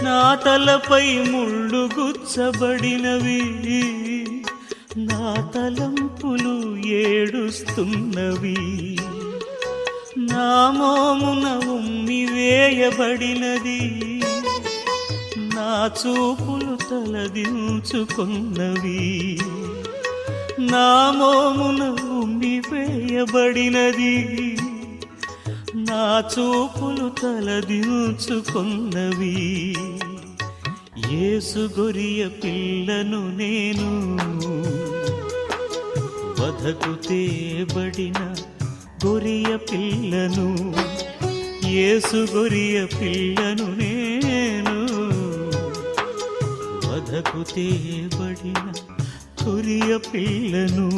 నా తలపై ముళ్ళు గుచ్చబడినవి, నా తలంపులు ఏడుస్తున్నవి. నా మోమున ఉమ్మి వేయబడినది, నా చూపులు తలదించుకున్నవి. నా మోమున ఉమ్మి వేయబడినది, నా చూపులు తలదించుకున్నవి. యేసు గొరియ పిల్లను నేను, వధకు తేబడిన గొరియ పిల్లను. యేసు గొరియ పిల్లను నేను, వధకు తేబడిన గొరియ పిల్లను.